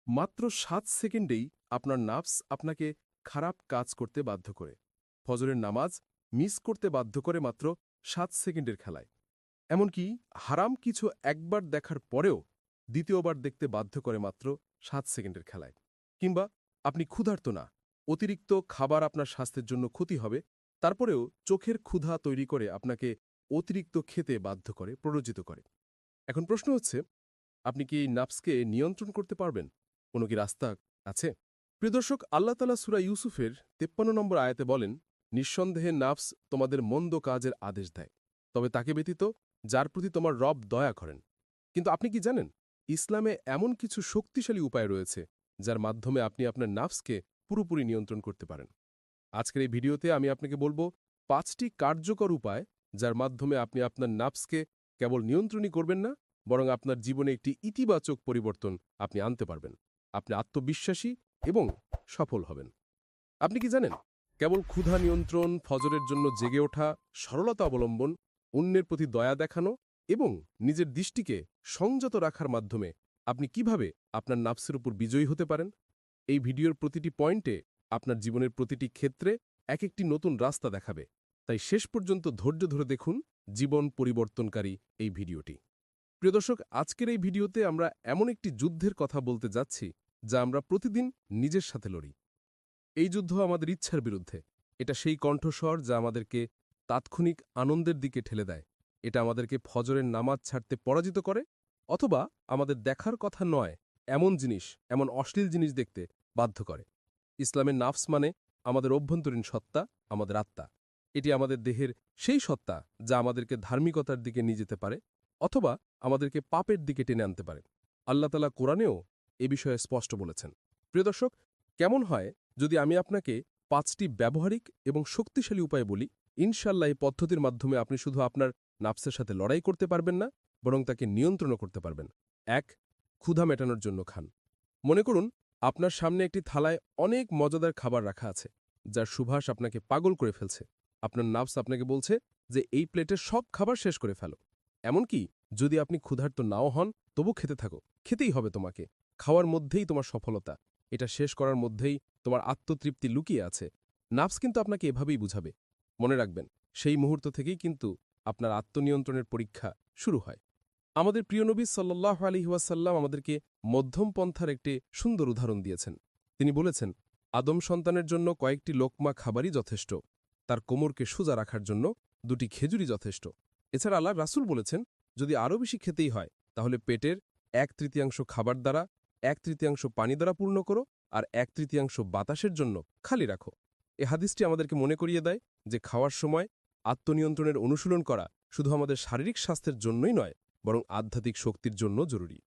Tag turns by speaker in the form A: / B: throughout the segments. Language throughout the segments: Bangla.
A: মাত্র ৭ সেকেন্ডেই আপনার নার্ভস আপনাকে খারাপ কাজ করতে বাধ্য করে। ফজরের নামাজ মিস করতে বাধ্য করে মাত্র ৭ সেকেন্ডের খেলায়। এমনকি হারাম কিছু একবার দেখার পরেও দ্বিতীয়বার দেখতে বাধ্য করে মাত্র ৭ সেকেন্ডের খেলায়। কিংবা আপনি ক্ষুধার্ত না, অতিরিক্ত খাবার আপনার স্বাস্থ্যের জন্য ক্ষতি হবে, তারপরেও চোখের ক্ষুধা তৈরি করে আপনাকে অতিরিক্ত খেতে বাধ্য করে, প্ররোচিত করে। এখন প্রশ্ন হচ্ছে, আপনি কি এই নাফসকে নিয়ন্ত্রণ করতে পারবেন? কোনো কি রাস্তা আছে? প্রিয় দর্শক, আল্লাহ তাআলা সূরা ইউসুফের ৫৩ নম্বর আয়াতে বলেন, নিঃসন্দেহে নাফস তোমাদের মন্দ কাজের আদেশ দেয়, তবে তাকে ব্যতীত যার প্রতি তোমার রব দয়া করেন। কিন্তু আপনি কি জানেন, ইসলামে এমন কিছু শক্তিশালী উপায় রয়েছে যার মাধ্যমে আপনি আপনার নাফসকে পুরোপুরি নিয়ন্ত্রণ করতে পারেন। আজকের এই ভিডিওতে আমি আপনাকে বলবো ৫টি কার্যকর উপায় যার মাধ্যমে আপনি আপনার নাফসকে কেবল নিয়ন্ত্রণই করবেন না, বরং আপনার জীবনে একটি ইতিবাচক পরিবর্তন আপনি আনতে পারবেন। আপনি আত্মবিশ্বাসী এবং সফল হবেন। আপনি কি জানেন, কেবল ক্ষুধা নিয়ন্ত্রণ, ফজরের জন্য জেগে ওঠা, সরলতা অবলম্বন, অন্যের প্রতি দয়া দেখানো এবং নিজের দৃষ্টিকে সংযত রাখার মাধ্যমে আপনি কিভাবে আপনার নাফসের উপর বিজয়ী হতে পারেন? এই ভিডিওর প্রতিটি পয়েন্টে আপনার জীবনের প্রতিটি ক্ষেত্রে এক একটি নতুন রাস্তা দেখাবে। তাই শেষ পর্যন্ত ধৈর্য ধরে দেখুন জীবন পরিবর্তনকারী এই ভিডিওটি। প্রিয় দর্শক, আজকের এই ভিডিওতে আমরা এমন একটি যুদ্ধের কথা বলতে যাচ্ছি যা আমরা প্রতিদিন নিজের সাথে লড়ি। এই যুদ্ধ আমাদের ইচ্ছার বিরুদ্ধে। এটা সেই কণ্ঠস্বর যা আমাদেরকে তাৎক্ষণিক আনন্দের দিকে ঠেলে দেয়। এটা আমাদেরকে ফজরের নামাজ ছাড়তে পরাজিত করে, অথবা আমাদের দেখার কথা নয় এমন জিনিস, এমন অশ্লীল জিনিস দেখতে বাধ্য করে। ইসলামের নাফস মানে আমাদের অভ্যন্তরীণ সত্তা, আমাদের আত্মা। এটি আমাদের দেহের সেই সত্তা যা আমাদেরকে ধার্মিকতার দিকে নিয়ে যেতে পারে, অথবা আমাদেরকে পাপের দিকে টেনে আনতে পারে। আল্লাহ তাআলা কোরআনেও এ বিষয়ে স্পষ্ট বলেছেন। প্রিয় দর্শক, কেমন হয় যদি আমি আপনাকে ৫টি ব্যবহারিক এবং শক্তিশালী উপায় বলি? ইনশাল্লাহ এই পদ্ধতির মাধ্যমে আপনি শুধু আপনার নাফসের সাথে লড়াই করতে পারবেন না, বরং তাকে নিয়ন্ত্রণও করতে পারবেন। ১. ক্ষুধা মেটানোর জন্য খান। মনে করুন, আপনার সামনে একটি থালায় অনেক মজাদার খাবার রাখা আছে, যার সুবাস আপনাকে পাগল করে ফেলছে। আপনার নাফস আপনাকে বলছে যে এই প্লেটের সব খাবার শেষ করে ফেলো। এমনকি যদি আপনি ক্ষুধার্ত নাও হন, তবু খেতে থাকো, খেতেই হবে তোমাকে। খাওয়ার মধ্যেই তোমার সফলতা, এটা শেষ করার মধ্যেই তোমার আত্মতৃপ্তি লুকিয়ে আছে। নাফস কিন্তু আপনাকে এভাবেই বুঝাবে। মনে রাখবেন, সেই মুহূর্ত থেকেই কিন্তু আপনার আত্মনিয়ন্ত্রণের পরীক্ষা শুরু হয়। আমাদের প্রিয় নবী সাল্লাল্লাহু আলাইহি ওয়াসাল্লাম আমাদেরকে মধ্যম পন্থার একটি সুন্দর উদাহরণ দিয়েছেন। তিনি বলেছেন, আদম সন্তানের জন্য কয়েকটি লোকমা খাবারই যথেষ্ট, তার কোমরকে সোজা রাখার জন্য ২টি খেজুরই যথেষ্ট। এছাড়া আল্লাহর রাসূল বলেছেন, যদি আরও বেশি খেতেই হয় তাহলে পেটের ১/৩ খাবার দ্বারা, ১/৩ পানি দ্বারা পূর্ণ করো, আর ১/৩ বাতাসের জন্য খালি রাখো। এ হাদিসটি আমাদেরকে মনে করিয়ে দেয় যে খাওয়ার সময় আত্মনিয়ন্ত্রণের অনুশীলন করা শুধু আমাদের শারীরিক স্বাস্থ্যের জন্যই নয়, বরং আধ্যাত্মিক শক্তির জন্য জরুরি।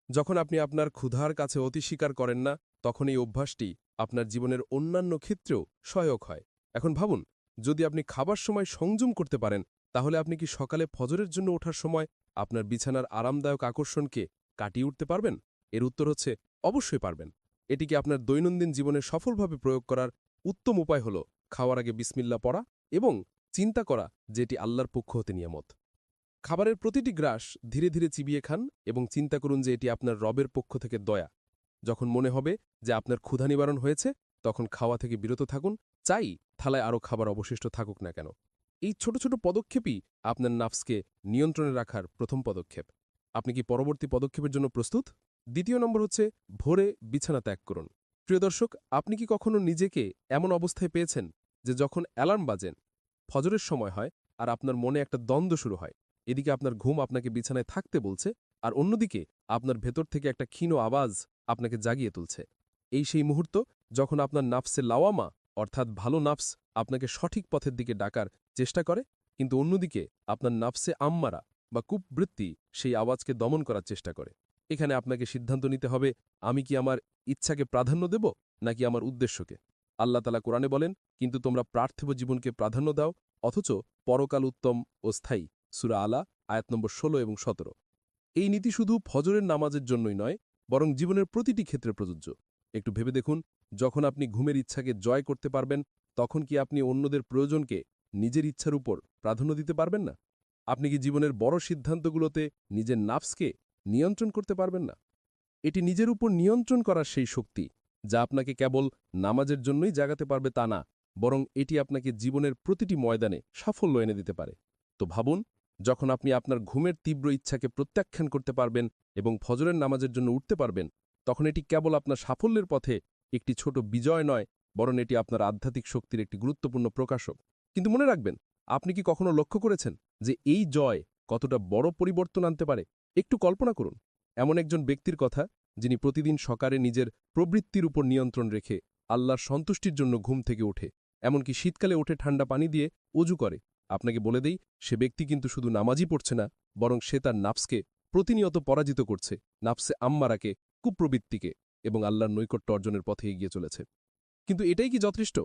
A: যখন আপনি আপনার ক্ষুধার কাছে অতি স্বীকার করেন না, তখন এই অভ্যাসটি আপনার জীবনের অন্যান্য ক্ষেত্রেও সহায়ক হয়। এখন ভাবুন, যদি আপনি খাবার সময় সংযম করতে পারেন, তাহলে আপনি কি সকালে ফজরের জন্য ওঠার সময় আপনার বিছানার আরামদায়ক আকর্ষণকে কাটিয়ে উঠতে পারবেন? এর উত্তর হচ্ছে অবশ্যই পারবেন। এটিকে আপনার দৈনন্দিন জীবনে সফলভাবে প্রয়োগ করার উত্তম উপায় হল খাওয়ার আগে বিসমিল্লাহ পড়া এবং চিন্তা করা যে এটি আল্লাহর পক্ষ হতে নিয়ামত। খাবারের প্রতিটি গ্রাস ধীরে ধীরে চিবিয়ে খান এবং চিন্তা করুন যে এটি আপনার রবের পক্ষ থেকে দয়া। যখন মনে হবে যে আপনার ক্ষুধা নিবারণ হয়েছে, তখন খাওয়া থেকে বিরত থাকুন, চাই থালায় আরও খাবার অবশিষ্ট থাকুক না কেন। এই ছোট ছোট পদক্ষেপই আপনার নাফসকে নিয়ন্ত্রণে রাখার প্রথম পদক্ষেপ। আপনি কি পরবর্তী পদক্ষেপের জন্য প্রস্তুত? ২য় নম্বর হচ্ছে ভোরে বিছানা ত্যাগ করুন। প্রিয় দর্শক, আপনি কি কখনো নিজেকে এমন অবস্থায় পেয়েছেন যে যখন অ্যালার্ম বাজেন, ফজরের সময় হয়, আর আপনার মনে একটা দ্বন্দ্ব শুরু হয়? এদিকে আপনার ঘুম আপনাকে বিছানায় থাকতে বলছে, আর অন্যদিকে আপনার ভেতর থেকে একটা ক্ষীণ আওয়াজ আপনাকে জাগিয়ে তুলছে। এই সেই মুহূর্ত যখন আপনার নাফসে লাওয়ামা, অর্থাৎ ভালো নাফস, আপনাকে সঠিক পথের দিকে ডাকার চেষ্টা করে, কিন্তু অন্যদিকে আপনার নাফসে আম্মারা বা কুববৃত্তি সেই আওয়াজকে দমন করার চেষ্টা করে। এখানে আপনাকে সিদ্ধান্ত নিতে হবে, আমি কি আমার ইচ্ছাকে প্রাধান্য দেব নাকি আমার উদ্দেশ্যকে। আল্লাহ তাআলা কোরআনে বলেন, কিন্তু তোমরা পার্থিব জীবনকে প্রাধান্য দাও, অথচ পরকাল উত্তম ও স্থায়ী। সূরা আলা আয়াত নম্বর ১৬ এবং ১৭। এই নীতি শুধু ফজরের নামাজের জন্যই নয়, বরং জীবনের প্রতিটি ক্ষেত্রে প্রযোজ্য। একটু ভেবে দেখুন, যখন আপনি ঘুমের ইচ্ছাকে জয় করতে পারবেন, তখন কি আপনি অন্যদের প্রয়োজনকে নিজের ইচ্ছার উপর প্রাধান্য দিতে পারবেন না? আপনি কি জীবনের বড় সিদ্ধান্তগুলোতে নিজের নাফসকে নিয়ন্ত্রণ করতে পারবেন না? এটি নিজের উপর নিয়ন্ত্রণ করার সেই শক্তি যা আপনাকে কেবল নামাজের জন্যই জাগাতে পারবে তা না, বরং এটি আপনাকে জীবনের প্রতিটি ময়দানে সাফল্য এনে দিতে পারে। তো ভাবুন, যখন আপনি আপনার ঘুমের তীব্র ইচ্ছাকে প্রত্যাখ্যান করতে পারবেন এবং ফজরের নামাজের জন্য উঠতে পারবেন, তখন এটি কেবল আপনার সাফল্যের পথে একটি ছোট বিজয় নয়, বরং এটি আপনার আধ্যাত্মিক শক্তির একটি গুরুত্বপূর্ণ প্রকাশক। কিন্তু মনে রাখবেন, আপনি কি কখনো লক্ষ্য করেছেন যে এই জয় কতটা বড় পরিবর্তন আনতে পারে? একটু কল্পনা করুন, এমন একজন ব্যক্তির কথা যিনি প্রতিদিন সকালে নিজের প্রবৃত্তির উপর নিয়ন্ত্রণ রেখে আল্লাহর সন্তুষ্টির জন্য ঘুম থেকে ওঠে, এমনকি শীতকালে ওঠে ঠান্ডা পানি দিয়ে অজু করে। আপনাকে বলে দেই, সে ব্যক্তি কিন্তু শুধু নামাজই পড়ছে না, বরং সে তার নাফসকে প্রতিনিয়ত পরাজিত করছে, নাফসে আম্মারাকে, কুপ্রবৃত্তিকে, এবং আল্লাহর নৈকট্য অর্জনের পথে এগিয়ে চলেছে। কিন্তু এটাই কি যথেষ্ট?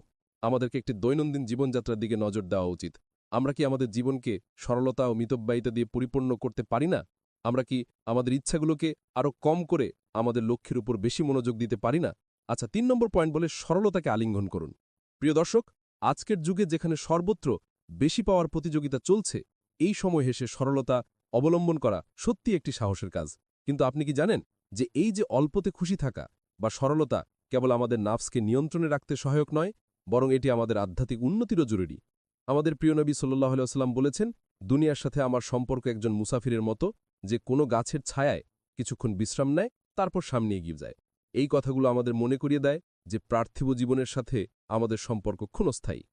A: আমাদেরকে একটি দৈনন্দিন জীবনযাত্রার দিকে নজর দেওয়া উচিত। আমরা কি আমাদের জীবনকে সরলতা ও মিতব্যয়িতা দিয়ে পরিপূর্ণ করতে পারি না? আমরা কি আমাদের ইচ্ছাগুলোকে আরও কম করে আমাদের লক্ষ্যের উপর বেশি মনোযোগ দিতে পারি না? আচ্ছা, ৩ নম্বর পয়েন্ট বলে সরলতাকে আলিঙ্গন করুন। প্রিয় দর্শক, আজকের যুগে যেখানে সর্বত্র বেশি পাওয়ার প্রতিযোগিতা চলছে, এই সময় হেসে সরলতা অবলম্বন করা সত্যি একটি সাহসের কাজ। কিন্তু আপনি কি জানেন যে এই যে অল্পতে খুশি থাকা বা সরলতা কেবল আমাদের নাফসকে নিয়ন্ত্রণে রাখতে সহায়ক নয়, বরং এটি আমাদের আধ্যাত্মিক উন্নতিরও জরুরি। আমাদের প্রিয় নবী সাল্লাল্লাহু আলাইহি ওয়াসাল্লাম বলেছেন, দুনিয়ার সাথে আমার সম্পর্ক একজন মুসাফিরের মতো, যে কোনো গাছের ছায়ায় কিছুক্ষণ বিশ্রাম নেয়, তারপর সামনে এগিয়ে যায়। এই কথাগুলো আমাদের মনে করিয়ে দেয় যে পার্থিব জীবনের সাথে আমাদের সম্পর্ক ক্ষণস্থায়ী।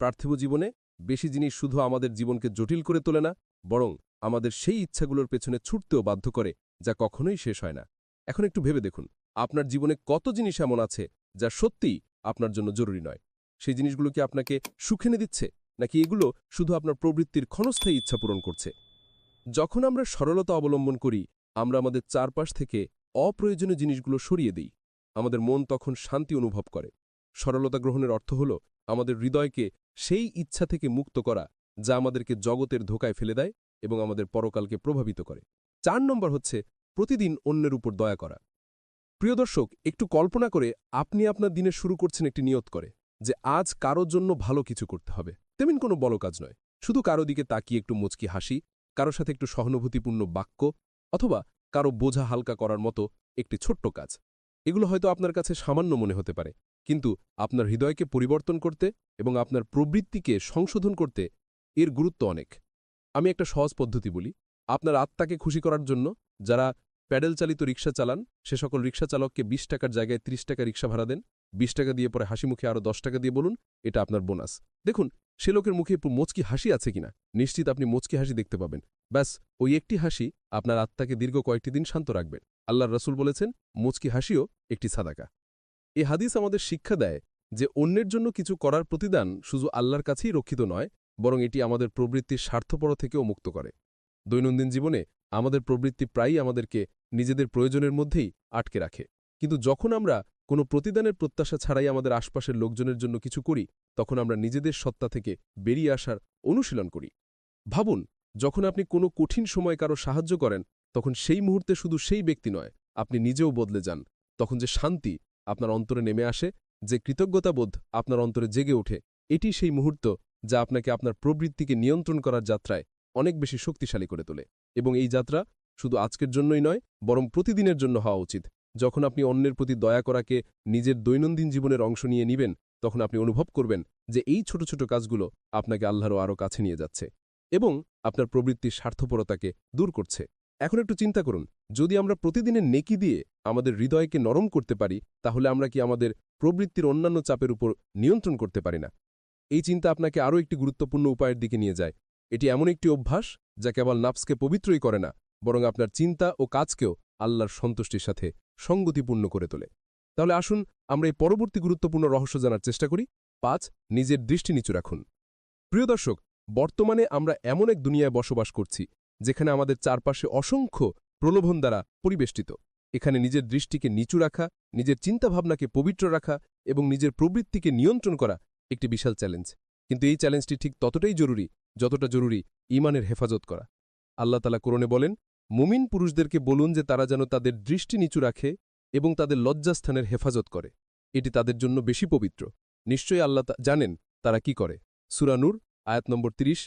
A: পার্থিব জীবনে বেশি জিনিস শুধু আমাদের জীবনকে জটিল করে তোলে না, বরং আমাদের সেই ইচ্ছাগুলোর পেছনে ছুটতেও বাধ্য করে, যা কখনোই শেষ হয় না। এখন একটু ভেবে দেখুন, আপনার জীবনে কত জিনিস এমন আছে যা সত্যিই আপনার জন্য জরুরি নয়? সেই জিনিসগুলো কি আপনাকে সুখ এনে দিচ্ছে, নাকি এগুলো শুধু আপনার প্রবৃত্তির ক্ষণস্থায়ী ইচ্ছা পূরণ করছে? যখন আমরা সরলতা অবলম্বন করি, আমরা আমাদের চারপাশ থেকে অপ্রয়োজনীয় জিনিসগুলো সরিয়ে দিই। আমাদের মন তখন শান্তি অনুভব করে। সরলতা গ্রহণের অর্থ হল আমাদের হৃদয়কে সেই ইচ্ছা থেকে মুক্ত করা যা আমাদেরকে জগতের ধোকায় ফেলে দেয় এবং আমাদের পরকালকে প্রভাবিত করে। ৪ নম্বর হচ্ছে প্রতিদিন অন্যের উপর দয়া করা। প্রিয় দর্শক, একটু কল্পনা করে আপনি আপনার দিনে শুরু করছেন একটি নিয়ত করে যে আজ কারোর জন্য ভালো কিছু করতে হবে। তেমন কোনো বড় কাজ নয়, শুধু কারো দিকে তাকিয়ে একটু মুচকি হাসি, কারো সাথে একটু সহানুভূতিপূর্ণ বাক্য, অথবা কারো বোঝা হালকা করার মতো একটি ছোট্ট কাজ। এগুলো হয়তো আপনার কাছে সামান্য মনে হতে পারে, কিন্তু আপনার হৃদয়কে পরিবর্তন করতে এবং আপনার প্রবৃত্তিকে সংশোধন করতে এর গুরুত্ব অনেক। আমি একটা সহজ পদ্ধতি বলি। আপনার আত্মাকে খুশি করার জন্য যারা প্যাডেল চালিত রিক্সা চালান, সে সকল রিক্সা চালককে ২০ টাকার জায়গায় ৩০ টাকা রিক্সা ভাড়া দেন। ২০ টাকা দিয়ে পরে হাসি মুখে আরও ১০ টাকা দিয়ে বলুন, এটা আপনার বোনাস। দেখুন সে লোকের মুখে একটু মুচকি হাসি আছে কিনা। নিশ্চিত আপনি মুচকি হাসি দেখতে পাবেন। ব্যাস, ওই একটি হাসি আপনার আত্মাকে দীর্ঘ কয়েকটি দিন শান্ত রাখবে। আল্লাহর রাসূল বলেছেন, মুচকি হাসিও একটি সাদাকা। এ হাদিস আমাদের শিক্ষা দেয় যে অন্যের জন্য কিছু করার প্রতিদান শুধু আল্লাহর কাছেই রক্ষিত নয়, বরং এটি আমাদের প্রবৃত্তির স্বার্থপর থেকেও মুক্ত করে। দৈনন্দিন জীবনে আমাদের প্রবৃত্তি প্রায়ই আমাদেরকে নিজেদের প্রয়োজনের মধ্যেই আটকে রাখে। কিন্তু যখন আমরা কোনো প্রতিদানের প্রত্যাশা ছাড়াই আমাদের আশপাশের লোকজনের জন্য কিছু করি, তখন আমরা নিজেদের সত্তা থেকে বেরিয়ে আসার অনুশীলন করি। ভাবুন, যখন আপনি কোনো কঠিন সময় কারো সাহায্য করেন, তখন সেই মুহূর্তে শুধু সেই ব্যক্তি নয়, আপনি নিজেও বদলে যান। তখন যে শান্তি আপনার অন্তরে নেমে আসে, যে কৃতজ্ঞতাবোধ আপনার অন্তরে জেগে ওঠে, এটি সেই মুহূর্ত যা আপনাকে আপনার প্রবৃত্তিকে নিয়ন্ত্রণ করার যাত্রায় অনেক বেশি শক্তিশালী করে তোলে। এবং এই যাত্রা শুধু আজকের জন্যই নয়, বরং প্রতিদিনের জন্য হওয়া উচিত। যখন আপনি অন্যের প্রতি দয়া করাকে নিজের দৈনন্দিন জীবনের অংশ নিয়ে নিবেন, তখন আপনি অনুভব করবেন যে এই ছোট ছোট কাজগুলো আপনাকে আল্লাহরও আরও কাছে নিয়ে যাচ্ছে এবং আপনার প্রবৃত্তির স্বার্থপরতাকে দূর করছে। এখন একটু চিন্তা করুন, যদি আমরা প্রতিদিনের নেকি দিয়ে আমাদের হৃদয়কে নরম করতে পারি, তাহলে আমরা কি আমাদের প্রবৃত্তির অন্যান্য চাপের উপর নিয়ন্ত্রণ করতে পারি না? এই চিন্তা আপনাকে আরও একটি গুরুত্বপূর্ণ উপায়ের দিকে নিয়ে যায়। এটি এমন একটি অভ্যাস যা কেবল নাফসকে পবিত্রই করে না, বরং আপনার চিন্তা ও কাজকেও আল্লাহর সন্তুষ্টির সাথে সঙ্গতিপূর্ণ করে তোলে। তাহলে আসুন আমরা এই পরবর্তী গুরুত্বপূর্ণ রহস্য জানার চেষ্টা করি। ৫. নিজের দৃষ্টি নিচু রাখুন। প্রিয় দর্শক, বর্তমানে আমরা এমন এক দুনিয়ায় বসবাস করছি যেখানে আমাদের চারপাশে অসংখ্য প্রলোভন দ্বারা পরিবেষ্টিত। এখানে নিজের দৃষ্টিকে নিচু রাখা, নিজের চিন্তাভাবনাকে পবিত্র রাখা এবং নিজের প্রবৃত্তিকে নিয়ন্ত্রণ করা একটি বিশাল চ্যালেঞ্জ। কিন্তু এই চ্যালেঞ্জটি ঠিক ততটাই জরুরি যতটা জরুরি ঈমানের হেফাজত করা। আল্লাহ তাআলা কোরআনে বলেন, মুমিন পুরুষদেরকে বলুন যে তারা যেন তাদের দৃষ্টি নিচু রাখে এবং তাদের লজ্জাস্থানের হেফাজত করে। এটি তাদের জন্য বেশি পবিত্র। নিশ্চয়ই আল্লাহ জানেন তারা কি করে। সূরা নূর আয়াত নম্বর ৩০।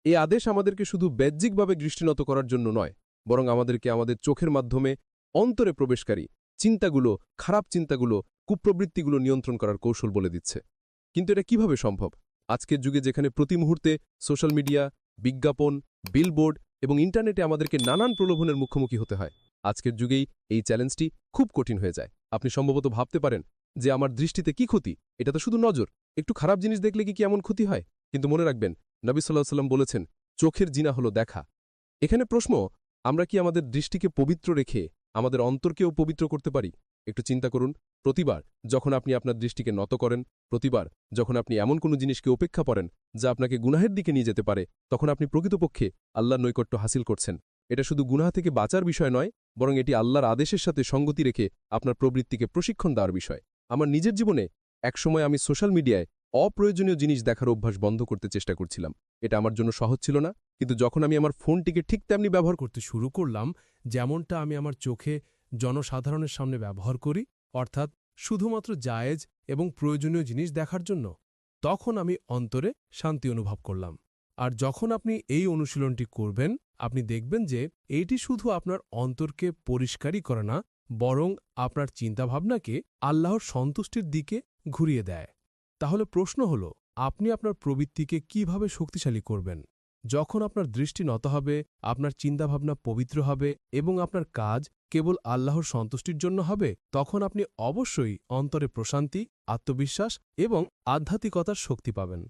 A: এই আদেশ আমাদেরকে শুধু বাহ্যিকভাবে দৃষ্টিনত করার জন্য নয়, বরং আমাদেরকে আমাদের চোখের মাধ্যমে অন্তরে প্রবেশকারী চিন্তাগুলো, খারাপ চিন্তাগুলো, কুপ্রবৃত্তিগুলো নিয়ন্ত্রণ করার কৌশল বলে দিচ্ছে। কিন্তু এটা কিভাবে সম্ভব? আজকের যুগে যেখানে প্রতি মুহূর্তে সোশ্যাল মিডিয়া, বিজ্ঞাপন, বিলবোর্ড এবং ইন্টারনেটে আমাদেরকে নানান প্রলোভনের মুখোমুখি হতে হয়, আজকের যুগেই এই চ্যালেঞ্জটি খুব কঠিন হয়ে যায়। আপনি সম্ভবত ভাবতে পারেন যে আমার দৃষ্টিতে কি ক্ষতি, এটা তো শুধু নজর, একটু খারাপ জিনিস দেখলে কি এমন ক্ষতি হয়? কিন্তু মনে রাখবেন, নবী সাল্লাল্লাহু আলাইহি ওয়াসাল্লাম বলেছেন, চোখের জিনা হলো দেখা। এখানে প্রশ্ন, আমরা কি আমাদের দৃষ্টিকে পবিত্র রেখে আমাদের অন্তরকেও পবিত্র করতে পারি? একটু চিন্তা করুন, প্রতিবার যখন আপনি আপনার দৃষ্টিকে নত করেন, প্রতিবার যখন আপনি এমন কোনো জিনিসকে উপেক্ষা করেন যা আপনাকে গুনাহের দিকে নিয়ে যেতে পারে, তখন আপনি প্রকৃতপক্ষে আল্লাহর নৈকট্য হাসিল করছেন। এটা শুধু গুনাহ থেকে বাঁচার বিষয় নয়, বরং এটি আল্লাহর আদেশের সাথে সঙ্গতি রেখে আপনার প্রবৃত্তিকে প্রশিক্ষণ দেওয়ার বিষয়। আমার নিজের জীবনে একসময় আমি সোশ্যাল মিডিয়ায় অপ্রয়োজনীয় জিনিস দেখার অভ্যাস বন্ধ করতে চেষ্টা করছিলাম। এটা আমার জন্য সহজ ছিল না, কিন্তু যখন আমি আমার ফোনটিকে ঠিক তেমনি ব্যবহার করতে শুরু করলাম, যেমনটা আমি আমার চোখে জনসাধারণের সামনে ব্যবহার করি, অর্থাৎ শুধুমাত্র জায়েজ এবং প্রয়োজনীয় জিনিস দেখার জন্য, তখন আমি অন্তরে শান্তি অনুভব করলাম। আর যখন আপনি এই অনুশীলনটি করবেন, আপনি দেখবেন যে এইটি শুধু আপনার অন্তরকে পরিষ্কারই করে না, বরং আপনার চিন্তাভাবনাকে আল্লাহর সন্তুষ্টির দিকে ঘুরিয়ে দেয়। তাহলে প্রশ্ন হল, আপনি আপনার প্রবৃত্তিকে কিভাবে শক্তিশালী করবেন? যখন আপনার দৃষ্টি নত হবে, আপনার চিন্তাভাবনা পবিত্র হবে এবং আপনার কাজ কেবল আল্লাহর সন্তুষ্টির জন্য হবে, তখন আপনি অবশ্যই অন্তরে প্রশান্তি, আত্মবিশ্বাস এবং আধ্যাত্মিকতার শক্তি পাবেন।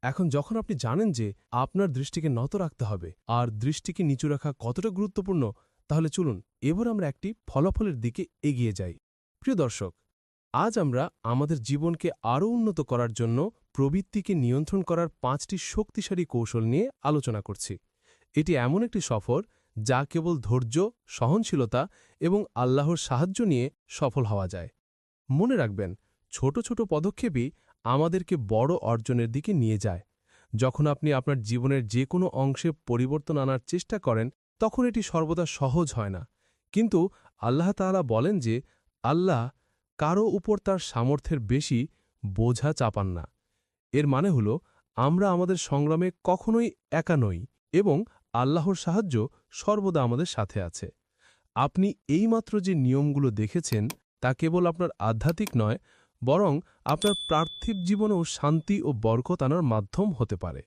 A: এখন যখন আপনি জানেন যে আপনার দৃষ্টিকে নত রাখতে হবে আর দৃষ্টিকে নিচু রাখা কতটা গুরুত্বপূর্ণ, তাহলে চলুন এবার আমরা একটি ফলাফলের দিকে এগিয়ে যাই। প্রিয় দর্শক, আজ আমরা আমাদের জীবনকে আরও উন্নত করার জন্য প্রবৃত্তিকে নিয়ন্ত্রণ করার ৫টি শক্তিশালী কৌশল নিয়ে আলোচনা করছি। এটি এমন একটি সফর যা কেবল ধৈর্য, সহনশীলতা এবং আল্লাহর সাহায্য নিয়ে সফল হওয়া যায়। মনে রাখবেন, ছোট ছোট পদক্ষেপই আমাদেরকে বড় অর্জনের দিকে নিয়ে যায়। যখন আপনি আপনার জীবনের যে কোনো অংশে পরিবর্তন আনার চেষ্টা করেন, তখন এটি সর্বদা সহজ হয় না। কিন্তু আল্লাহ তাআলা বলেন যে আল্লাহ কারও উপর তার সামর্থ্যের বেশি বোঝা চাপান না। এর মানে হল, আমরা আমাদের সংগ্রামে কখনোই একা নই এবং আল্লাহর সাহায্য সর্বদা আমাদের সাথে আছে। আপনি এইমাত্র যে নিয়মগুলো দেখেছেন, তা কেবল আপনার আধ্যাত্মিক নয়, বরং আপনার পার্থিব জীবনেও শান্তি ও বরকত আনার মাধ্যম হতে পারে।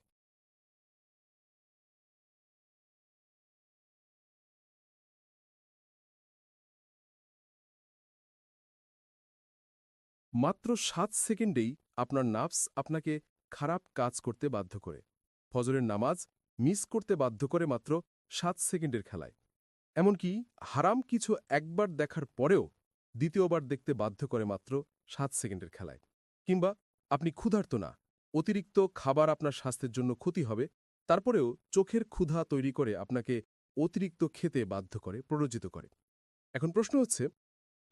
A: মাত্র ৭ সেকেন্ডেই আপনার নাফস আপনাকে খারাপ কাজ করতে বাধ্য করে। ফজরের নামাজ মিস করতে বাধ্য করে মাত্র ৭ সেকেন্ডের খেলায়। এমনকি হারাম কিছু একবার দেখার পরেও দ্বিতীয়বার দেখতে বাধ্য করে মাত্র ৭ সেকেন্ডের খেলায়। কিংবা আপনি ক্ষুধার্ত না, অতিরিক্ত খাবার আপনার স্বাস্থ্যের জন্য ক্ষতি হবে, তারপরেও চোখের ক্ষুধা তৈরি করে আপনাকে অতিরিক্ত খেতে বাধ্য করে, প্ররোচিত করে। এখন প্রশ্ন হচ্ছে,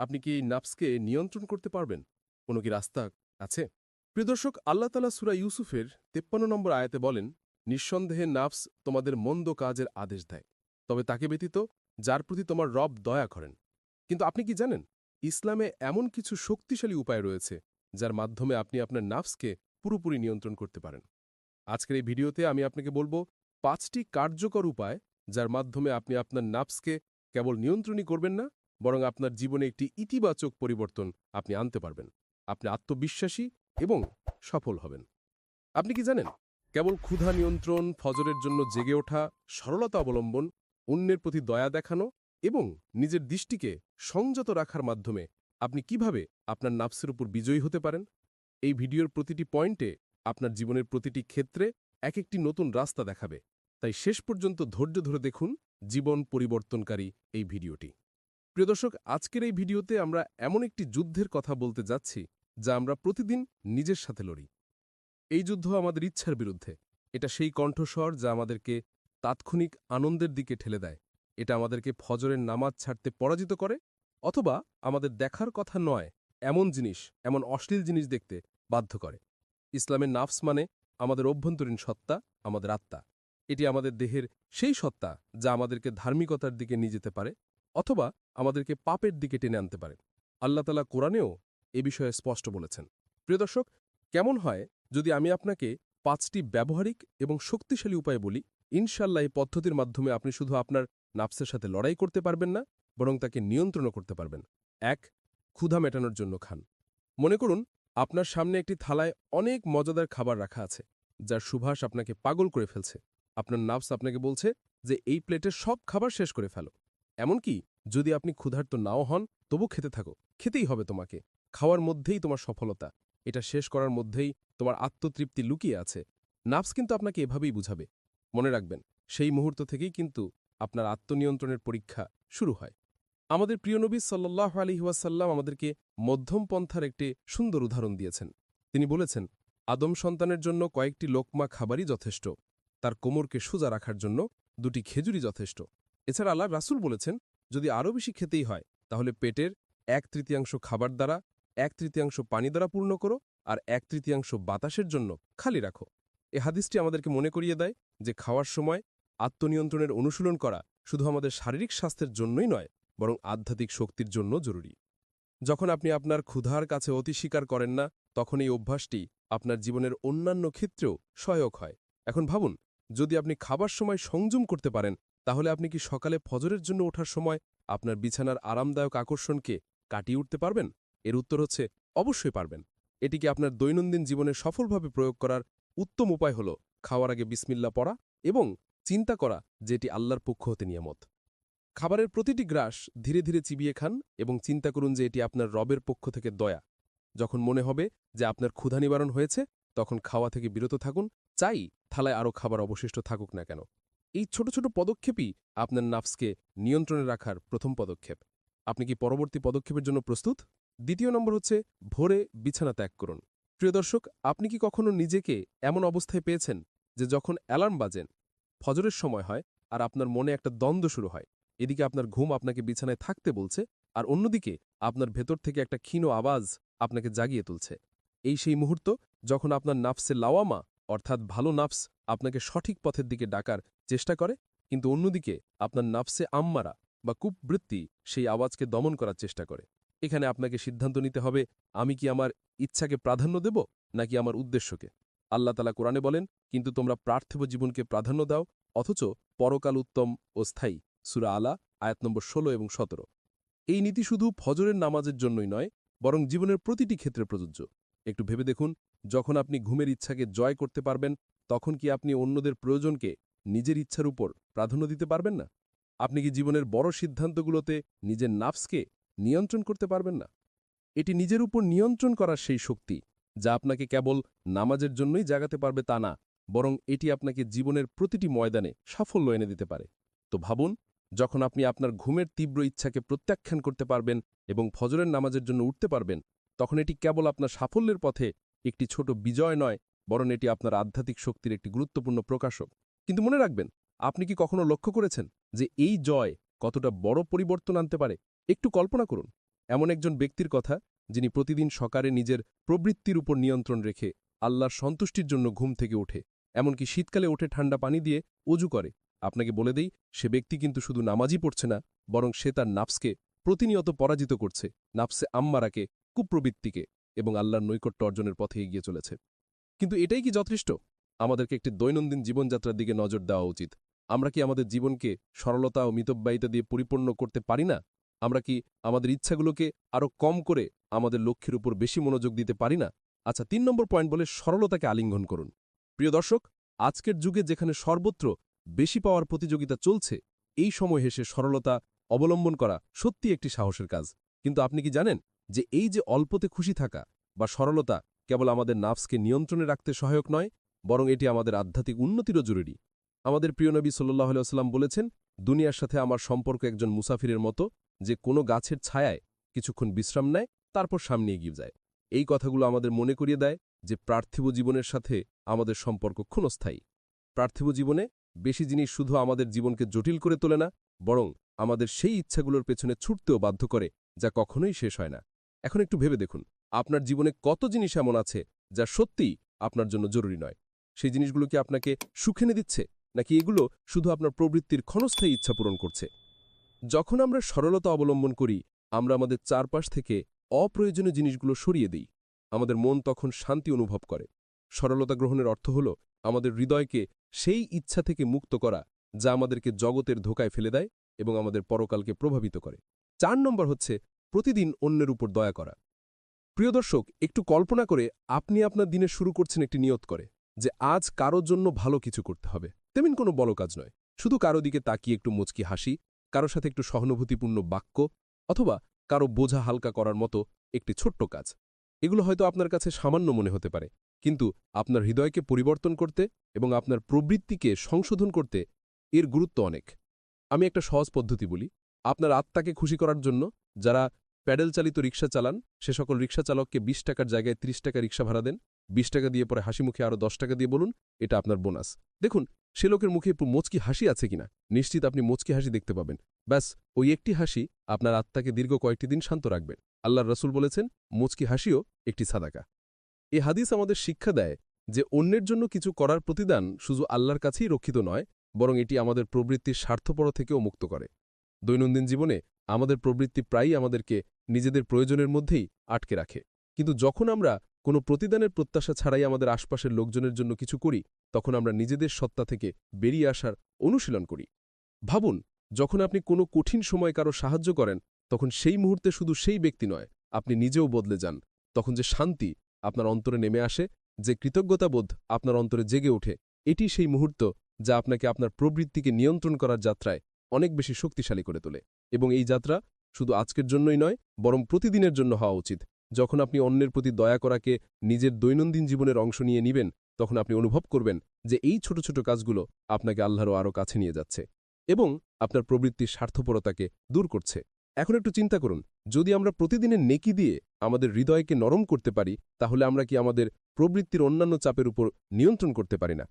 A: আপনি কি এই নাফসকে নিয়ন্ত্রণ করতে পারবেন? কোনো কি রাস্তা আছে? প্রিয় দর্শক, আল্লাহ তাআলা সূরা ইউসুফের ৫৩ নম্বর আয়াতে বলেন, নিঃসন্দেহে নাফস তোমাদের মন্দ কাজের আদেশ দেয়, তবে তাকে ব্যতীত যার প্রতি তোমার রব দয়া করেন। কিন্তু আপনি কি জানেন, ইসলামে এমন কিছু শক্তিশালী উপায় রয়েছে যার মাধ্যমে আপনি আপনার নাফসকে পুরোপুরি নিয়ন্ত্রণ করতে পারেন। আজকের এই ভিডিওতে আমি আপনাকে বলবো ৫টি কার্যকর উপায় যার মাধ্যমে আপনি আপনার নাফসকে কেবল নিয়ন্ত্রণই করবেন না, বরং আপনার জীবনে একটি ইতিবাচক পরিবর্তন আপনি আনতে পারবেন। আপনি আত্মবিশ্বাসী এবং সফল হবেন। আপনি কি জানেন, কেবল ক্ষুধা নিয়ন্ত্রণ, ফজরের জন্য জেগে ওঠা, সরলতা অবলম্বন, অন্যের প্রতি দয়া দেখানো এবং নিজের দৃষ্টিকে সংযত রাখার মাধ্যমে আপনি কিভাবে আপনার নাফসের উপর বিজয়ী হতে পারেন? এই ভিডিওর প্রতিটি পয়েন্টে আপনার জীবনের প্রতিটি ক্ষেত্রে এক একটি নতুন রাস্তা দেখাবে। তাই শেষ পর্যন্ত ধৈর্য ধরে দেখুন জীবন পরিবর্তনকারী এই ভিডিওটি। প্রিয় দর্শক, আজকের এই ভিডিওতে আমরা এমন একটি যুদ্ধের কথা বলতে যাচ্ছি যা আমরা প্রতিদিন নিজের সাথে লড়ি। এই যুদ্ধ আমাদের ইচ্ছার বিরুদ্ধে। এটা সেই কণ্ঠস্বর যা আমাদেরকে তাৎক্ষণিক আনন্দের দিকে ঠেলে দেয়। এটা আমাদেরকে ফজরের নামাজ ছাড়তে পরাজিত করে, অথবা আমাদের দেখার কথা নয় এমন জিনিস, এমন অশ্লীল জিনিস দেখতে বাধ্য করে। ইসলামের নাফস মানে আমাদের অভ্যন্তরীণ সত্তা, আমাদের আত্মা। এটি আমাদের দেহের সেই সত্তা যা আমাদেরকে ধার্মিকতার দিকে নিয়ে যেতে পারে, অথবা আমাদেরকে পাপের দিকে টেনে আনতে পারে। আল্লাহ তাআলা কোরআনেও এ বিষয়ে স্পষ্ট বলেছেন। প্রিয় দর্শক, কেমন হয় যদি আমি আপনাকে ৫টি ব্যবহারিক এবং শক্তিশালী উপায় বলি? ইনশাল্লাহ এই পদ্ধতির মাধ্যমে আপনি শুধু আপনার নাফসের সাথে লড়াই করতে পারবেন না, বরং তাকে নিয়ন্ত্রণও করতে পারবেন। ১. ক্ষুধা মেটানোর জন্য খান। মনে করুন আপনার সামনে একটি থালায় অনেক মজাদার খাবার রাখা আছে, যার সুবাস আপনাকে পাগল করে ফেলছে। আপনার নাফস আপনাকে বলছে যে এই প্লেটের সব খাবার শেষ করে ফেলো। এমনকি যদি আপনি ক্ষুধার্ত নাও হন, তবু খেতে থাকো, খেতেই হবে তোমাকে। খাওয়ার মধ্যেই তোমার সফলতা, এটা শেষ করার মধ্যেই তোমার আত্মতৃপ্তি লুকিয়ে আছে। নাফস কিন্তু আপনাকে এভাবেই বুঝাবে। মনে রাখবেন, সেই মুহূর্ত থেকেই কিন্তু আপনার আত্মনিয়ন্ত্রণের পরীক্ষা শুরু হয়। আমাদের প্রিয় নবী সাল্লাল্লাহু আলাইহি ওয়াসাল্লাম আমাদেরকে মধ্যম পন্থার একটি সুন্দর উদাহরণ দিয়েছেন। তিনি বলেছেন, আদম সন্তানের জন্য কয়েকটি লোকমা খাবারই যথেষ্ট, তার কোমরকে সোজা রাখার জন্য 2টি খেজুরই যথেষ্ট। এছাড়া আল্লাহ রাসূল বলেছেন, যদি আরও বেশি খেতেই হয় তাহলে পেটের 1/3 খাবার দ্বারা, 1/3 পানি দ্বারা পূর্ণ করো, আর 1/3 বাতাসের জন্য খালি রাখো। এ হাদিসটি আমাদেরকে মনে করিয়ে দেয় যে খাওয়ার সময় আত্মনিয়ন্ত্রণের অনুশীলন করা শুধু আমাদের শারীরিক স্বাস্থ্যের জন্যই নয়, বরং আধ্যাত্মিক শক্তির জন্য জরুরি। যখন আপনি আপনার ক্ষুধার কাছে অতিস্বীকার করেন না, তখন এই অভ্যাসটি আপনার জীবনের অন্যান্য ক্ষেত্রেও সহায়ক হয়। এখন ভাবুন, যদি আপনি খাবার সময় সংযম করতে পারেন, তাহলে আপনি কি সকালে ফজরের জন্য ওঠার সময় আপনার বিছানার আরামদায়ক আকর্ষণকে কাটিয়ে উঠতে পারবেন? এর উত্তর হচ্ছে অবশ্যই পারবেন। এটিকে আপনার দৈনন্দিন জীবনে সফলভাবে প্রয়োগ করার উত্তম উপায় হল খাওয়ার আগে বিসমিল্লাহ পড়া এবং চিন্তা করা যে এটি আল্লাহর পক্ষ হতে নিয়ামত। খাবারের প্রতিটি গ্রাস ধীরে ধীরে চিবিয়ে খান এবং চিন্তা করুন যে এটি আপনার রবের পক্ষ থেকে দয়া। যখন মনে হবে যে আপনার ক্ষুধা নিবারণ হয়েছে, তখন খাওয়া থেকে বিরত থাকুন, চাই থালায় আরও খাবার অবশিষ্ট থাকুক না কেন। এই ছোট ছোট পদক্ষেপই আপনার নাফসকে নিয়ন্ত্রণে রাখার প্রথম পদক্ষেপ। আপনি কি পরবর্তী পদক্ষেপের জন্য প্রস্তুত? দ্বিতীয় নম্বর হচ্ছে ভোরে বিছানা ত্যাগ করুন। প্রিয় দর্শক, আপনি কি কখনো নিজেকে এমন অবস্থায় পেয়েছেন যে যখন অ্যালার্ম বাজেন, ফজরের সময় হয়, আর আপনার মনে একটা দ্বন্দ্ব শুরু হয়? এদিকে আপনার ঘুম আপনাকে বিছানায় থাকতে বলছে, আর অন্যদিকে আপনার ভেতর থেকে একটা ক্ষীণ আওয়াজ আপনাকে জাগিয়ে তুলছে। এই সেই মুহূর্ত যখন আপনার নাফসে লাওয়ামা, অর্থাৎ ভালো নাফস, আপনাকে সঠিক পথের দিকে ডাকার চেষ্টা করে, কিন্তু অন্যদিকে আপনার নাফসে আম্মারা বা কুববৃত্তি সেই আওয়াজকে দমন করার চেষ্টা করে। এখানে আপনাকে সিদ্ধান্ত নিতে হবে, আমি কি আমার ইচ্ছাকে প্রাধান্য দেব নাকি আমার উদ্দেশ্যকে। আল্লাহ তাআলা কোরআনে বলেন, কিন্তু তোমরা পার্থিব জীবনকে প্রাধান্য দাও, অথচ পরকাল উত্তম ও স্থায়ী। সূরা আলা আয়াত নম্বর 16 এবং 17। এই নীতি শুধু ফজরের নামাজের জন্যই নয়, বরং জীবনের প্রতিটি ক্ষেত্রে প্রযোজ্য। একটু ভেবে দেখুন, যখন আপনি ঘুমের ইচ্ছাকে জয় করতে পারবেন, তখন কি আপনি অন্যদের প্রয়োজনকে নিজের ইচ্ছার উপর প্রাধান্য দিতে পারবেন না? আপনি কি জীবনের বড় সিদ্ধান্তগুলোতে নিজের নাফসকে নিয়ন্ত্রণ করতে পারবেন না? এটি নিজের উপর নিয়ন্ত্রণ করার সেই শক্তি, যা আপনাকে কেবল নামাজের জন্যই জাগাতে পারবে তা না, বরং এটি আপনাকে জীবনের প্রতিটি ময়দানে সাফল্য এনে দিতে পারে। তো ভাবুন, যখন আপনি আপনার ঘুমের তীব্র ইচ্ছাকে প্রত্যাখ্যান করতে পারবেন এবং ফজরের নামাজের জন্য উঠতে পারবেন, তখন এটি কেবল আপনার সাফল্যের পথে একটি ছোট বিজয় নয়, বরং এটি আপনার আধ্যাত্মিক শক্তির একটি গুরুত্বপূর্ণ প্রকাশক। কিন্তু মনে রাখবেন, আপনি কি কখনো লক্ষ্য করেছেন যে এই জয় কতটা বড় পরিবর্তন আনতে পারে? একটু কল্পনা করুন, এমন একজন ব্যক্তির কথা যিনি প্রতিদিন সকালে নিজের প্রবৃত্তির উপর নিয়ন্ত্রণ রেখে আল্লাহর সন্তুষ্টির জন্য ঘুম থেকে ওঠে, এমনকি শীতকালে ওঠে ঠান্ডা পানি দিয়ে অজু করে। আপনাকে বলে দেই, সে ব্যক্তি কিন্তু শুধু নামাজই পড়ছে না, বরং সে তার নাফসকে প্রতিনিয়ত পরাজিত করছে, নাফসে আম্মারাকে, কুপ্রবৃত্তিকে, এবং আল্লাহর নৈকট্য অর্জনের পথে এগিয়ে চলেছে। কিন্তু এটাই কি যথেষ্ট? আমাদেরকে একটি দৈনন্দিন জীবনযাত্রার দিকে নজর দেওয়া উচিত। আমরা কি আমাদের জীবনকে সরলতা ও মিতব্যয়িতা দিয়ে পরিপূর্ণ করতে পারি না? আমরা কি আমাদের ইচ্ছাগুলোকে আরও কম করে আমাদের লক্ষ্যের উপর বেশি মনোযোগ দিতে পারি না? আচ্ছা, 3 নম্বর পয়েন্ট বলে সরলতাকে আলিঙ্গন করুন। প্রিয় দর্শক, আজকের যুগে যেখানে সর্বত্র বেশি পাওয়ার প্রতিযোগিতা চলছে, এই সময় হেসে সরলতা অবলম্বন করা সত্যি একটি সাহসের কাজ। কিন্তু আপনি কি জানেন যে এই যে অল্পতে খুশি থাকা বা সরলতা কেবল আমাদের নাফসকে নিয়ন্ত্রণে রাখতে সহায়ক নয়, বরং এটি আমাদের আধ্যাত্মিক উন্নতিরও জরুরি। আমাদের প্রিয় নবী সাল্লাল্লাহু আলাইহি ওয়াসাল্লাম বলেছেন, দুনিয়ার সাথে আমার সম্পর্ক একজন মুসাফিরের মতো, যে কোনো গাছের ছায়ায় কিছুক্ষণ বিশ্রাম নেয়, তারপর সামনে এগিয়ে যায়। এই কথাগুলো আমাদের মনে করিয়ে দেয় যে পার্থিব জীবনের সাথে আমাদের সম্পর্ক ক্ষণস্থায়ী। পার্থিব জীবনে বেশি জিনিস শুধু আমাদের জীবনকে জটিল করে তোলে না, বরং আমাদের সেই ইচ্ছাগুলোর পেছনে ছুটতেও বাধ্য করে, যা কখনোই শেষ হয় না। এখন একটু ভেবে দেখুন, আপনার জীবনে কত জিনিস এমন আছে যা সত্যিই আপনার জন্য জরুরি নয়? সেই জিনিসগুলো কি আপনাকে সুখ এনে দিচ্ছে, নাকি এগুলো শুধু আপনার প্রবৃত্তির ক্ষণস্থায়ী ইচ্ছা পূরণ করছে? যখন আমরা সরলতা অবলম্বন করি, আমরা আমাদের চারপাশ থেকে অপ্রয়োজনীয় জিনিসগুলো সরিয়ে দিই। আমাদের মন তখন শান্তি অনুভব করে। সরলতা গ্রহণের অর্থ হল আমাদের হৃদয়কে সেই ইচ্ছা থেকে মুক্ত করা যা আমাদেরকে জগতের ধোকায় ফেলে দেয় এবং আমাদের পরকালকে প্রভাবিত করে। 4 নম্বর হচ্ছে প্রতিদিন অন্যের উপর দয়া করা। প্রিয় দর্শক, একটু কল্পনা করে আপনি আপনার দিনের শুরু করছেন একটি নিয়ত করে যে আজ কারোর জন্য ভালো কিছু করতে হবে। তেমন কোনো বড় কাজ নয়, শুধু কারো দিকে তাকিয়ে একটু মুচকি হাসি, কারো সাথে একটু সহানুভূতিপূর্ণ বাক্য, অথবা কারো বোঝা হালকা করার মতো একটি ছোট্ট কাজ। এগুলো হয়তো আপনার কাছে সামান্য মনে হতে পারে, কিন্তু আপনার হৃদয়কে পরিবর্তন করতে এবং আপনার প্রবৃত্তিকে সংশোধন করতে এর গুরুত্ব অনেক। আমি একটা সহজ পদ্ধতি বলি। আপনার আত্মাকে খুশি করার জন্য যারা প্যাডেল চালিত রিক্সা চালান, সে সকল রিক্সা চালককে ২০ টাকার জায়গায় ৩০ টাকা রিক্সা ভাড়া দেন। ২০ টাকা দিয়ে পরে হাসি মুখে আরও ১০ টাকা দিয়ে বলুন, এটা আপনার বোনাস। দেখুন সে লোকের মুখে একটু মুচকি হাসি আছে কিনা। নিশ্চিত আপনি মুচকি হাসি দেখতে পাবেন। ব্যাস ওই একটি হাসি আপনার আত্মাকে দীর্ঘ কয়েকটি দিন শান্ত রাখবেন। আল্লাহর রাসূল বলেছেন, মুচকি হাসিও একটি সাদাকা। এ হাদিস আমাদের শিক্ষা দেয় যে অন্যের জন্য কিছু করার প্রতিদান শুধু আল্লাহর কাছেই রক্ষিত নয়, বরং এটি আমাদের প্রবৃত্তির স্বার্থপর থেকেও মুক্ত করে। দৈনন্দিন জীবনে আমাদের প্রবৃত্তি প্রায়ই আমাদেরকে নিজেদের প্রয়োজনের মধ্যেই আটকে রাখে, কিন্তু যখন আমরা কোনো প্রতিদানের প্রত্যাশা ছাড়াই আমাদের আশপাশের লোকজনের জন্য কিছু করি, তখন আমরা নিজেদের সত্তা থেকে বেরিয়ে আসার অনুশীলন করি। ভাবুন, যখন আপনি কোনো কঠিন সময় কারো সাহায্য করেন, তখন সেই মুহূর্তে শুধু সেই ব্যক্তি নয়, আপনি নিজেও বদলে যান। তখন যে শান্তি আপনার অন্তরে নেমে আসে, যে কৃতজ্ঞতাবোধ আপনার অন্তরে জেগে ওঠে, এটি সেই মুহূর্ত যা আপনাকে আপনার প্রবৃত্তিকে নিয়ন্ত্রণ করার যাত্রায় অনেক বেশি শক্তিশালী করে তোলে। এবং এই যাত্রা শুধু আজকের জন্যই নয়, বরং প্রতিদিনের জন্য হওয়া উচিত। যখন আপনি অন্যের প্রতি দয়া করাকে নিজের দৈনন্দিন জীবনের অংশ নিয়ে নিবেন, তখন আপনি অনুভব করবেন যে এই ছোট ছোট কাজগুলো আপনাকে আল্লাহরও আরও কাছে নিয়ে যাচ্ছে এবং আপনার প্রবৃত্তির স্বার্থপরতাকে দূর করছে। এখন একটু চিন্তা করুন, যদি আমরা প্রতিদিনের নেকি দিয়ে আমাদের হৃদয়কে নরম করতে পারি, তাহলে আমরা কি আমাদের প্রবৃত্তির অন্যান্য চাপের উপর নিয়ন্ত্রণ করতে পারি না?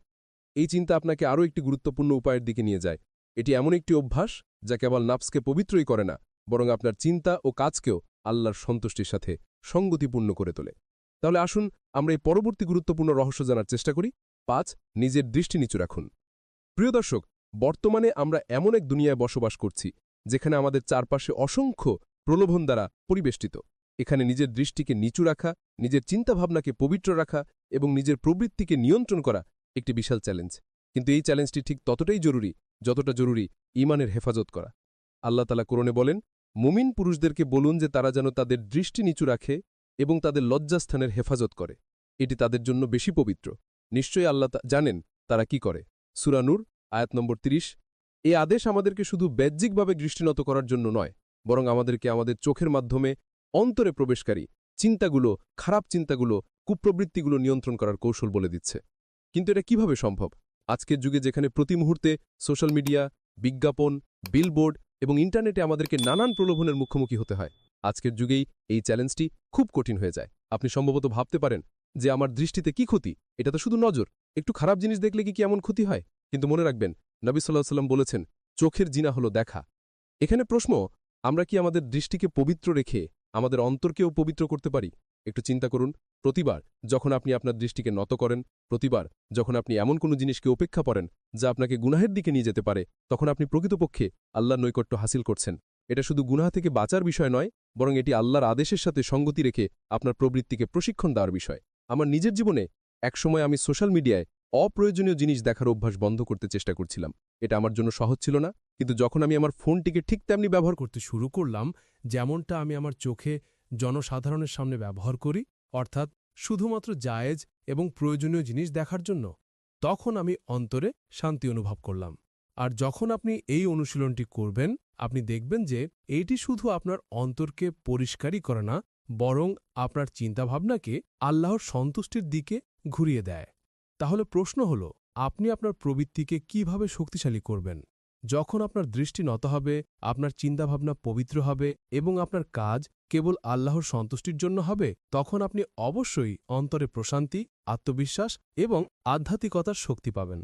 A: এই চিন্তা আপনাকে আরও একটি গুরুত্বপূর্ণ উপায়ের দিকে নিয়ে যায়। এটি এমন একটি অভ্যাস যা কেবল নাফসকে পবিত্রই করে না, বরং আপনার চিন্তা ও কাজকেও আল্লাহর সন্তুষ্টির সাথে সঙ্গতিপূর্ণ করে তোলে। তাহলে আসুন আমরা এই পরবর্তী গুরুত্বপূর্ণ রহস্য জানার চেষ্টা করি। ৫. নিজের দৃষ্টি নিচু রাখুন। প্রিয় দর্শক, বর্তমানে আমরা এমন এক দুনিয়ায় বসবাস করছি যেখানে আমাদের চারপাশে অসংখ্য প্রলোভন দ্বারা পরিবেষ্টিত। এখানে নিজের দৃষ্টিকে নিচু রাখা, নিজের চিন্তাভাবনাকে পবিত্র রাখা এবং নিজের প্রবৃত্তিকে নিয়ন্ত্রণ করা একটি বিশাল চ্যালেঞ্জ। কিন্তু এই চ্যালেঞ্জটি ঠিক ততটাই জরুরি যতটা জরুরি ঈমানের হেফাজত করা। আল্লাহ তাআলা কোরআনে বলেন, মুমিন পুরুষদেরকে বলুন যে তারা যেন তাদের দৃষ্টি নিচু রাখে এবং তাদের লজ্জাস্থানের হেফাজত করে। এটি তাদের জন্য বেশি পবিত্র। নিশ্চয়ই আল্লাহ জানেন তারা কি করে। সূরা নূর আয়াত নম্বর ৩০। এই আদেশ আমাদেরকে শুধু বাহ্যিকভাবে দৃষ্টিনত করার জন্য নয়, বরং আমাদেরকে আমাদের চোখের মাধ্যমে অন্তরে প্রবেশকারী চিন্তাগুলো, খারাপ চিন্তাগুলো, কুপ্রবৃত্তিগুলো নিয়ন্ত্রণ করার কৌশল বলে দিচ্ছে। কিন্তু এটা কিভাবে সম্ভব? আজকের যুগে যেখানে প্রতি মুহূর্তে সোশ্যাল মিডিয়া, বিজ্ঞাপন, বিলবোর্ড এবং ইন্টারনেটে আমাদেরকে নানান প্রলোভনের মুখোমুখি হতে হয়, আজকের যুগেই এই চ্যালেঞ্জটি খুব কঠিন হয়ে যায়। আপনি সম্ভবত ভাবতে পারেন যে আমার দৃষ্টিতে কি ক্ষতি? এটা তো শুধু নজর। একটু খারাপ জিনিস দেখলে কি এমন ক্ষতি হয়? কিন্তু মনে রাখবেন, নবী সাল্লাল্লাহু আলাইহি ওয়াসাল্লাম বলেছেন, চোখের জিনা হলো দেখা। এখানে প্রশ্ন, আমরা কি আমাদের দৃষ্টিকে পবিত্র রেখে আমাদের অন্তরকেও পবিত্র করতে পারি? একটু চিন্তা করুন, প্রতিবার যখন আপনি আপনার দৃষ্টিকে নত করেন, প্রতিবার যখন আপনি এমন কোনো জিনিসকে উপেক্ষা করেন যা আপনাকে গুনাহের দিকে নিয়ে যেতে পারে, তখন আপনি প্রকৃতপক্ষে আল্লাহর নৈকট্য হাসিল করছেন। এটা শুধু গুনাহ থেকে বাঁচার বিষয় নয়, বরং এটি আল্লাহর আদেশের সাথে সঙ্গতি রেখে আপনার প্রবৃত্তিকে প্রশিক্ষণ দেওয়ার বিষয়। আমার নিজের জীবনে একসময় আমি সোশ্যাল মিডিয়ায় অপ্রয়োজনীয় জিনিস দেখার অভ্যাস বন্ধ করতে চেষ্টা করছিলাম। এটা আমার জন্য সহজ ছিল না, কিন্তু যখন আমি আমার ফোনটিকে ঠিক তেমনি ব্যবহার করতে শুরু করলাম যেমনটা আমি আমার চোখে জনসাধারণের সামনে ব্যবহার করি, অর্থাৎ শুধুমাত্র জায়েজ এবং প্রয়োজনীয় জিনিস দেখার জন্য, তখন আমি অন্তরে শান্তি অনুভব করলাম। আর যখন আপনি এই অনুশীলনটি করবেন, আপনি দেখবেন যে এইটি শুধু আপনার অন্তরকে পরিষ্কারই করে না, বরং আপনার চিন্তাভাবনাকে আল্লাহর সন্তুষ্টির দিকে ঘুরিয়ে দেয়। তাহলে প্রশ্ন হল, আপনি আপনার প্রবৃত্তিকে কিভাবে শক্তিশালী করবেন? যখন আপনার দৃষ্টি নত হবে, আপনার চিন্তাভাবনা পবিত্র হবে এবং আপনার কাজ কেবল আল্লাহর সন্তুষ্টির জন্য হবে, তখন আপনি অবশ্যই অন্তরে প্রশান্তি, আত্মবিশ্বাস এবং আধ্যাত্মিকতার শক্তি পাবেন।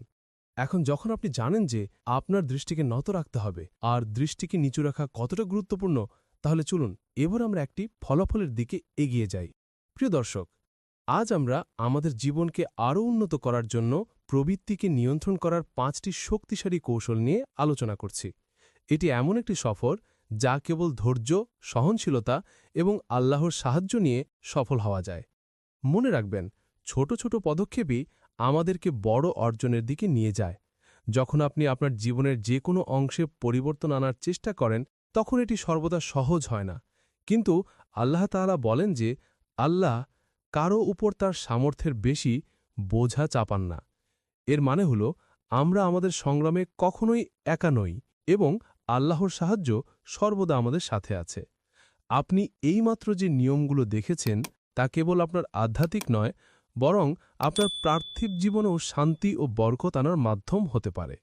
A: এখন যখন আপনি জানেন যে আপনার দৃষ্টিকে নত রাখতে হবে আর দৃষ্টিকে নিচু রাখা কতটা গুরুত্বপূর্ণ, তাহলে চলুন এবার আমরা একটি ফলাফলের দিকে এগিয়ে যাই। প্রিয় দর্শক, আজ আমরা আমাদের জীবনকে আরও উন্নত করার জন্য প্রবৃত্তিকে নিয়ন্ত্রণ করার ৫টি শক্তিশালী কৌশল নিয়ে আলোচনা করছি। এটি এমন একটি সফর যা কেবল ধৈর্য, সহনশীলতা এবং আল্লাহর সাহায্য নিয়ে সফল হওয়া যায়। মনে রাখবেন, ছোট ছোট পদক্ষেপই আমাদেরকে বড় অর্জনের দিকে নিয়ে যায়।
B: যখন আপনি আপনার জীবনের যে কোনো অংশে পরিবর্তন আনার চেষ্টা করেন, তখন এটি সর্বদা সহজ হয় না। কিন্তু আল্লাহ তাআলা বলেন যে, আল্লাহ কারও উপর তার সামর্থ্যের বেশি বোঝা চাপান না। এর মানে হল, আমরা আমাদের সংগ্রামে কখনোই একা নই এবং আল্লাহর সাহায্য সর্বদা আমাদের সাথে আছে। আপনি এইমাত্র যে নিয়মগুলো দেখেছেন, তা কেবল আপনার আধ্যাত্মিক নয়, বরং আপনার পার্থিব জীবনেও শান্তি ও বরকত আনার মাধ্যম হতে পারে।